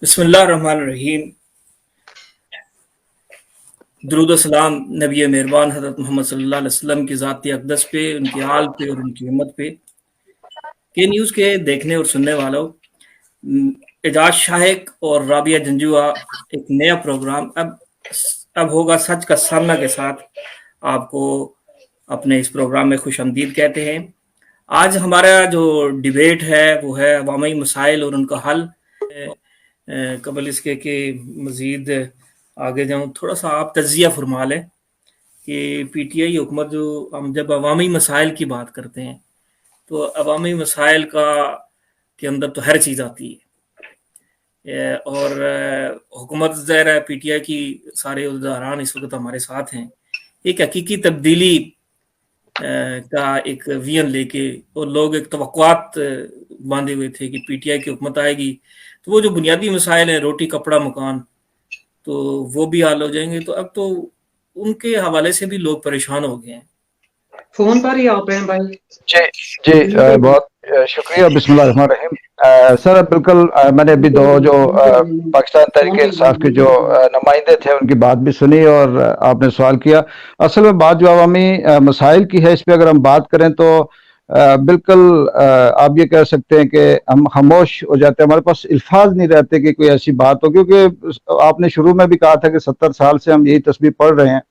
बिस्मिल्लाहिर्रहमानिर्रहीम। दुरूद व सलाम नबी मेहरबान हज़रत मोहम्मद सल्लल्लाहु अलैहि वसल्लम की ज़ात अक़दस पे, उनकी आल पे और उनकी उम्मत पे। के न्यूज़ के देखने और सुनने वालों, एजाज शाहिक और राबिया जंजुआ एक नया प्रोग्राम अब होगा सच का सामना के साथ आपको अपने इस प्रोग्राम में खुशामदीद कहते हैं। आज हमारा जो डिबेट है वो है अवामी मसाइल और उनका हल। कबल इसके कि मज़ीद आगे जाऊँ, थोड़ा सा आप तज्ज़िया फरमा लें कि पीटीआई हुकूमत जो हम जब अवामी मसाइल की बात करते हैं तो अवामी मसाइल का के अंदर तो हर चीज़ आती है। और हुकूमत ज़ाहिर है पीटीआई की सारे उदाहरण इस वक्त हमारे साथ हैं। एक हकीकी तब्दीली का एक विजन लेके और लोग एक तवक्कुआत बांधे हुए थे कि पीटीआई की हुकूमत आएगी तो वो जो बुनियादी मसाइल हैं, रोटी कपड़ा मकान, तो वो भी हल हो जाएंगे। तो अब तो उनके हवाले से भी लोग परेशान हो गए हैं। फोन पर ही आप हैं भाई? जी जी, बहुत शुक्रिया। बिस्मिल्लाहिर्रहमानिर्रहीम। सर बिल्कुल, मैंने अभी दो जो पाकिस्तान तहरीक इंसाफ के जो नुमाइंदे थे उनकी बात भी सुनी और आपने सवाल किया। असल में बात जो अवामी मसाइल की है, इस पर अगर हम बात करें तो बिल्कुल आप ये कह सकते हैं कि हम खामोश हो जाते हैं, हमारे पास अल्फाज नहीं रहते कि कोई ऐसी बात हो, क्योंकि आपने शुरू में भी कहा था कि 70 साल से हम यही तस्बीह पढ़ रहे हैं।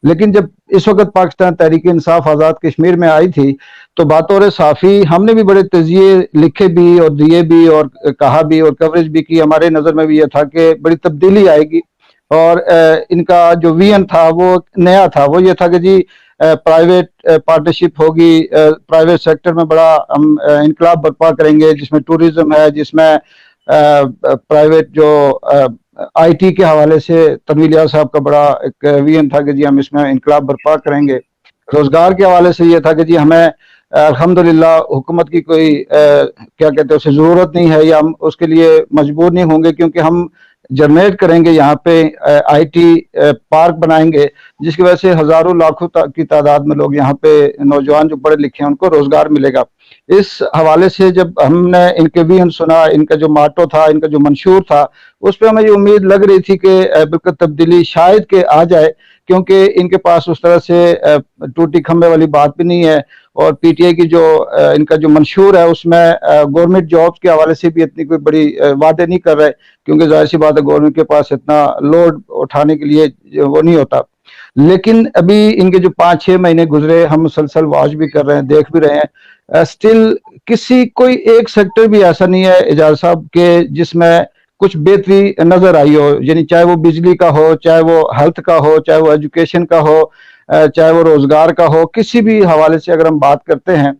लेकिन जब इस वक्त पाकिस्तान तहरीक इंसाफ आज़ाद कश्मीर में आई थी तो बतौर साफ़ी हमने भी बड़े तजिए लिखे भी और दिए भी और कहा भी और कवरेज भी की। हमारे नज़र में भी यह था कि बड़ी तब्दीली आएगी और इनका जो विजन था वो नया था। वो ये था कि जी प्राइवेट पार्टनरशिप होगी, प्राइवेट सेक्टर में बड़ा हम इनकलाब बर्पा करेंगे, जिसमें टूरिज्म है, जिसमें प्राइवेट जो आईटी के हवाले से तनवीर इलियास साहब का बड़ा एक विजन था कि जी हम इसमें इनकलाब बर्पा करेंगे। रोजगार के हवाले से ये था कि जी हमें अल्हम्दुलिल्लाह हुकूमत की कोई क्या कहते हैं उसे ज़रूरत नहीं है, या हम उसके लिए मजबूर नहीं होंगे, क्योंकि हम जनरेट करेंगे यहाँ पे आईटी पार्क बनाएंगे, जिसकी वजह से हज़ारों लाखों की तादाद में लोग यहाँ पे नौजवान जो पढ़े लिखे हैं उनको रोजगार मिलेगा। इस हवाले से जब हमने इनके विजन सुना, इनका जो माटो था, इनका जो मंशूर था, उस पर हमें ये उम्मीद लग रही थी कि बिल्कुल तब्दीली शायद के आ जाए, क्योंकि इनके पास उस तरह से टूटी खंबे वाली बात भी नहीं है। और पीटीआई की जो इनका जो मंशूर है उसमें गवर्नमेंट जॉब्स के हवाले से भी इतनी कोई बड़ी वादे नहीं कर रहे, क्योंकि जाहिर सी बात है गवर्नमेंट के पास इतना लोड उठाने के लिए वो नहीं होता। लेकिन अभी इनके जो 5-6 महीने गुजरे, हम मुसलसल वॉच भी कर रहे हैं, देख भी रहे हैं, स्टिल किसी कोई एक सेक्टर भी ऐसा नहीं है एजाज साहब के जिसमें कुछ बेहतरी नजर आई हो। यानी चाहे वो बिजली का हो, चाहे वो हेल्थ का हो, चाहे वो एजुकेशन का हो, चाहे वो रोजगार का हो, किसी भी हवाले से अगर हम बात करते हैं,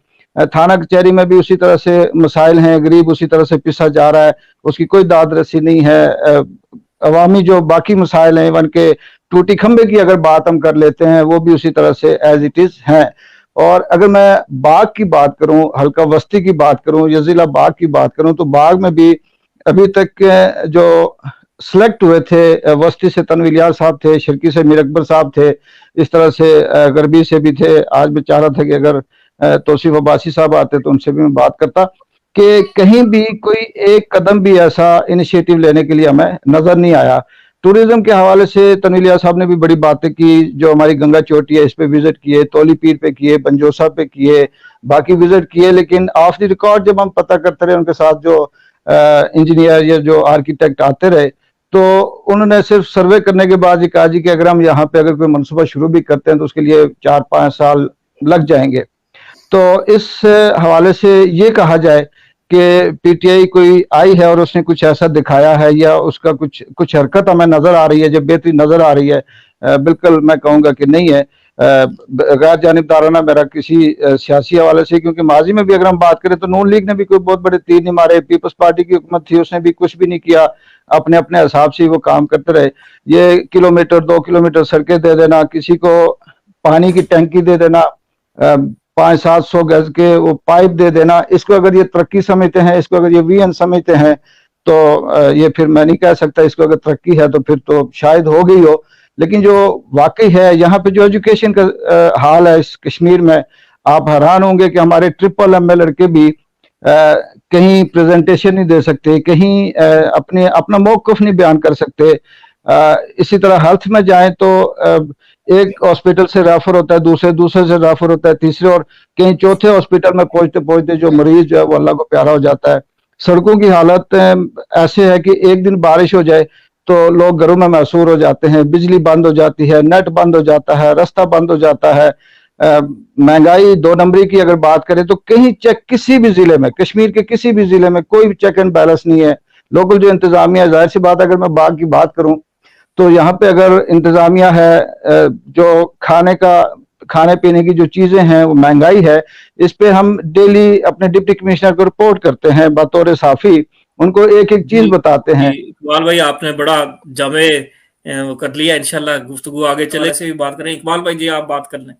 थाना कचहरी में भी उसी तरह से मसाइल हैं, गरीब उसी तरह से पिसा जा रहा है, उसकी कोई दाद रसी नहीं है। अवामी जो बाकी मसाइल हैं, इवन के टूटी खंबे की अगर बात हम कर लेते हैं, वो भी उसी तरह से एज इट इज हैं। और अगर मैं बाग की बात करूं, हल्का वस्ती की बात करूं या जिला बाग की बात करूं, तो बाग में भी अभी तक जो सिलेक्ट हुए थे, वस्ती से तनवीर इलियास साहब थे, शिरकी से मीर अकबर साहब थे, इस तरह से गरबी से भी थे। आज मैं चाह रहा था कि अगर तौसीफ अब्बासी साहब आते तो उनसे भी मैं बात करता कि कहीं भी कोई एक कदम भी ऐसा इनिशिएटिव लेने के लिए हमें नजर नहीं आया। टूरिज्म के हवाले से तनवीर इलियास साहब ने भी बड़ी बातें की, जो हमारी गंगा चोटी है इस पे विजिट किए, तौली पीर पे किए, बंजोसा पे किए, बाकी विजिट किए। लेकिन ऑफ द रिकॉर्ड जब हम पता करते रहे, उनके साथ जो इंजीनियर या जो आर्किटेक्ट आते रहे, तो उन्होंने सिर्फ सर्वे करने के बाद ये कहा जी कि अगर हम यहाँ पे अगर कोई मनसूबा शुरू भी करते हैं तो उसके लिए 4-5 साल लग जाएंगे। तो इस हवाले से ये कहा जाए कि पीटीआई कोई आई है और उसने कुछ ऐसा दिखाया है या उसका कुछ हरकत हमें नजर आ रही है, जब बेहतरी नजर आ रही है, बिल्कुल मैं कहूँगा कि नहीं है। गैर जानिबदाराना मेरा किसी सियासी हवाले से, क्योंकि माजी में भी अगर हम बात करें तो नून लीग ने भी कोई बहुत बड़े तीर नहीं मारे, पीपल्स पार्टी की हुकूमत थी उसने भी कुछ भी नहीं किया, अपने अपने हिसाब से वो काम करते रहे। ये किलोमीटर 2 किलोमीटर सड़कें दे देना, किसी को पानी की टंकी दे देना, 500-700 गज के वो पाइप दे देना, इसको अगर ये तरक्की समझते हैं, इसको अगर ये विजन समझते हैं, तो ये फिर मैं नहीं कह सकता इसको अगर तरक्की है तो फिर तो शायद हो गई हो। लेकिन जो वाकई है यहाँ पे जो एजुकेशन का हाल है इस कश्मीर में, आप हैरान होंगे कि हमारे ट्रिपल एमए लड़के भी کہیں پریزنٹیشن نہیں دے سکتے, کہیں اپنا موقف نہیں بیان کر سکتے. اسی طرح ہیلتھ میں جائیں تو ایک ہاسپٹل سے ریفر ہوتا ہے, دوسرے سے ریفر ہوتا ہے, تیسرے اور کہیں چوتھے ہاسپٹل میں پہنچتے جو مریض جو ہے وہ اللہ کو پیارا ہو جاتا ہے. سڑکوں کی حالت ایسے ہے کہ ایک دن بارش ہو جائے تو لوگ گھروں میں محصور ہو جاتے ہیں, بجلی بند ہو جاتی ہے, نیٹ بند ہو جاتا ہے, رستہ بند ہو جاتا ہے. مہنگائی 2 نمبری کی اگر بات کریں تو کہیں چیک کسی بھی ضلع میں, کشمیر کے کسی بھی ضلع میں کوئی بھی چیک اینڈ بیلنس نہیں ہے. لوکل جو انتظامیہ, ظاہر سی بات اگر میں باغ کی بات کروں تو یہاں پہ اگر انتظامیہ ہے, جو کھانے پینے کی جو چیزیں ہیں وہ مہنگائی ہے, اس پہ ہم ڈیلی اپنے ڈپٹی کمشنر کو رپورٹ کرتے ہیں بطور صافی, ان کو ایک ایک چیز بتاتے ہیں. اقبال بھائی آپ نے بڑا جامع کر لیا, انشاءاللہ گفتگو آگے چلے سے بھی بات کریں. اقبال بھائی جی آپ بات کر لیں.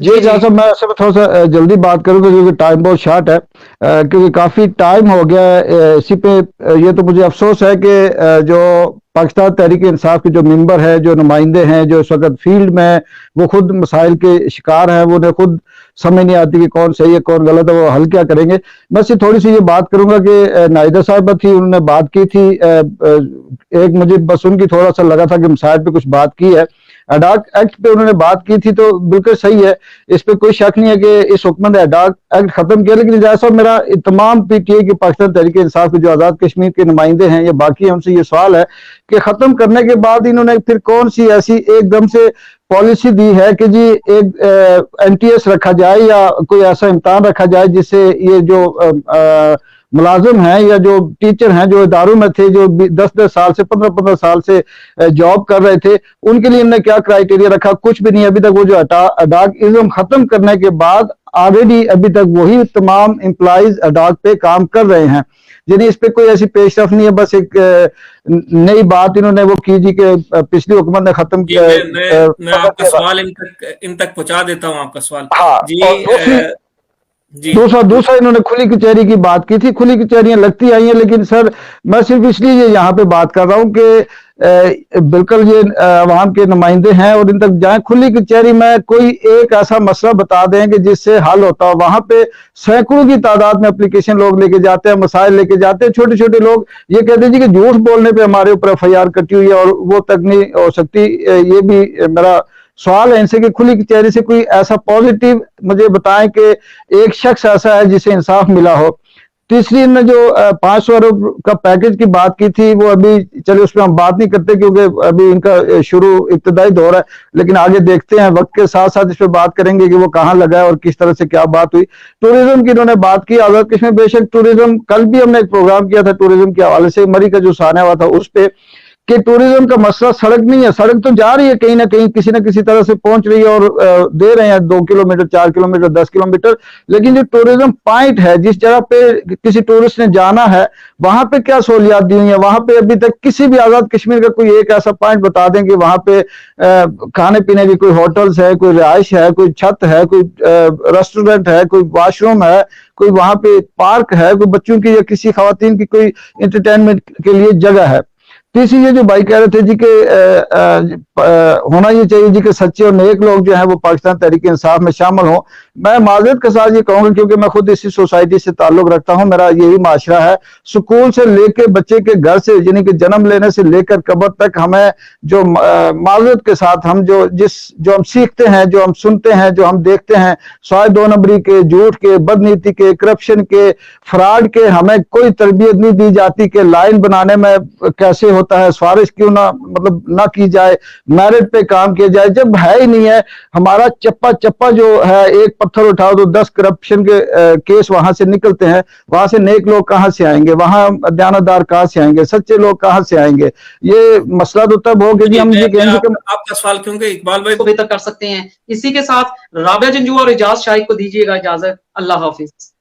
جی صاحب, میں ایسے تھوڑا سا جلدی بات کروں گا کیونکہ ٹائم بہت شارٹ ہے, کیونکہ کافی ٹائم ہو گیا ہے. اسی پہ یہ تو مجھے افسوس ہے کہ جو پاکستان تحریک انصاف کے جو ممبر ہے, جو نمائندے ہیں, جو اس وقت فیلڈ میں وہ خود مسائل کے شکار ہیں, وہ خود سمجھ نہیں آتی کہ کون صحیح ہے کون غلط ہے, وہ حل کیا کریں گے. میں سے تھوڑی سی یہ بات کروں گا کہ نائدہ صاحبہ تھی, انہوں نے بات کی تھی, ایک مجھے بس ان کی تھوڑا سا لگا تھا کہ مسائل پہ کچھ بات کی ہے. اڈاک ایکٹ پہ انہوں نے بات کی تھی تو بالکل صحیح ہے, اس پہ کوئی شک نہیں ہے کہ اس حکومت نے اڈاک ایکٹ ختم کیا. لیکن جیسا میرا تمام پی ٹی اے کے پاکستان تحریک انصاف کے جو آزاد کشمیر کے نمائندے ہیں یا باقی ہیں, ان سے یہ سوال ہے کہ ختم کرنے کے بعد انہوں نے پھر کون سی ایسی ایک دم سے پالیسی دی ہے کہ جی ایک این ٹی ایس رکھا جائے یا کوئی ایسا امتحان رکھا جائے جس سے یہ جو ملازم ہیں یا جو ٹیچر ہیں جو اداروں میں تھے, جو 10 سال سے 15 سال سے جاب کر رہے تھے, ان کے لیے ہم نے کیا کرائیٹیریا رکھا؟ کچھ بھی نہیں. ابھی تک وہ جو اڈاک ازم ختم کرنے کے بعد آلریڈی ابھی تک وہی تمام امپلائیز اڈاک پہ کام کر رہے ہیں. یعنی اس پہ کوئی ایسی پیش رفت نہیں ہے. بس ایک نئی بات انہوں نے وہ کی جی کہ پچھلی حکومت نے ختم کیا. میں آپ کا سوال ان تک پہنچا دیتا ہوں, آپ کا سوال. جی دوسرا انہوں نے کھلی کچہری کی بات کی تھی. کھلی کچہریاں لگتی آئی ہیں, لیکن سر میں صرف اس لیے یہاں پہ بات کر رہا ہوں کہ بالکل یہ عوام کے نمائندے ہیں اور ان تک جائیں. کھلی کچہری میں کوئی ایک ایسا مسئلہ بتا دیں کہ جس سے حل ہوتا ہو. وہاں پہ سینکڑوں کی تعداد میں اپلیکیشن لوگ لے کے جاتے ہیں, مسائل لے کے جاتے ہیں. چھوٹے چھوٹے لوگ یہ کہتے ہیں جی کہ جھوٹ بولنے پہ ہمارے اوپر ایف آئی آر کٹی ہوئی ہے اور وہ تک نہیں ہو سکتی. یہ بھی میرا سوال ہے ان سے کہ کھلی کچہری سے کوئی ایسا پازیٹیو مجھے بتائیں کہ ایک شخص ایسا ہے جسے انصاف ملا ہو. تیسری انہوں نے جو 500 ارب کا پیکج کی بات کی تھی, وہ ابھی چلے اس پہ ہم بات نہیں کرتے کیونکہ ابھی ان کا ابتدائی دور ہے, لیکن آگے دیکھتے ہیں وقت کے ساتھ ساتھ اس پہ بات کریں گے کہ وہ کہاں لگا ہے اور کس طرح سے کیا بات ہوئی. ٹوریزم کی انہوں نے بات کی. آزاد کشمیر بے شک ٹوریزم, کل بھی ہم نے ایک پروگرام کیا تھا ٹوریزم کے حوالے سے, مری کا جو سانحہ ہوا تھا اس پہ, کہ ٹوریزم کا مسئلہ سڑک نہیں ہے. سڑک تو جا رہی ہے کہیں نہ کہیں, کسی نہ کسی طرح سے پہنچ رہی ہے اور دے رہے ہیں 2 کلومیٹر 4 کلومیٹر 10 کلومیٹر, لیکن جو ٹوریزم پوائنٹ ہے جس جگہ پہ کسی ٹورسٹ نے جانا ہے وہاں پہ کیا سہولیات دی ہوئی ہیں؟ وہاں پہ ابھی تک کسی بھی آزاد کشمیر کا کوئی ایک ایسا پوائنٹ بتا دیں کہ وہاں پہ کھانے پینے کی کوئی ہوٹلز ہے, کوئی رہائش ہے, کوئی چھت ہے, کوئی ریسٹورنٹ ہے, کوئی واش روم ہے, کوئی وہاں پہ پارک ہے, کوئی بچوں کی یا کسی خواتین کی کوئی انٹرٹینمنٹ کے لیے جگہ ہے. تیسری یہ جو بھائی کہہ رہے تھے جی کہ ہونا یہ چاہیے جی کہ سچے اور نیک لوگ جو ہیں وہ پاکستان تحریک انصاف میں شامل ہوں. میں معذرت کے ساتھ یہ کہوں گا کیونکہ میں خود اسی سوسائٹی سے تعلق رکھتا ہوں, میرا یہی معاشرہ ہے. سکول سے لے کے بچے کے گھر سے یعنی کہ جنم لینے سے لے کر قبر تک ہمیں جو معذرت کے ساتھ ہم جو ہم سیکھتے ہیں, جو ہم سنتے ہیں, جو ہم دیکھتے ہیں, سوائے 2 نمبری کے, جھوٹ کے, بدنیتی کے, کرپشن کے, فراڈ کے, ہمیں کوئی تربیت نہیں دی جاتی کہ لائن بنانے میں کیسے ہوتا ہے, سفارش کیوں نہ کی جائے, میرٹ پہ کام کیا جائے. جب ہے ہی نہیں ہے ہمارا چپا جو ہے, ایک پتھر اٹھاؤ تو 10 کرپشن کے کیس وہاں سے نکلتے ہیں. وہاں سے نیک لوگ کہاں سے آئیں گے, وہاں دیانتدار کہاں سے آئیں گے, سچے لوگ کہاں سے آئیں گے؟ یہ مسئلہ تو تب ہو کہ جی ہم یہ کہیں گے کہ آپ کا سوال کیونکہ اقبال بھائی کو بہتر کر سکتے ہیں. اسی کے ساتھ رابعہ جنجو اور اعجاز شاہد کو دیجیے گا اجازت. اللہ حافظ.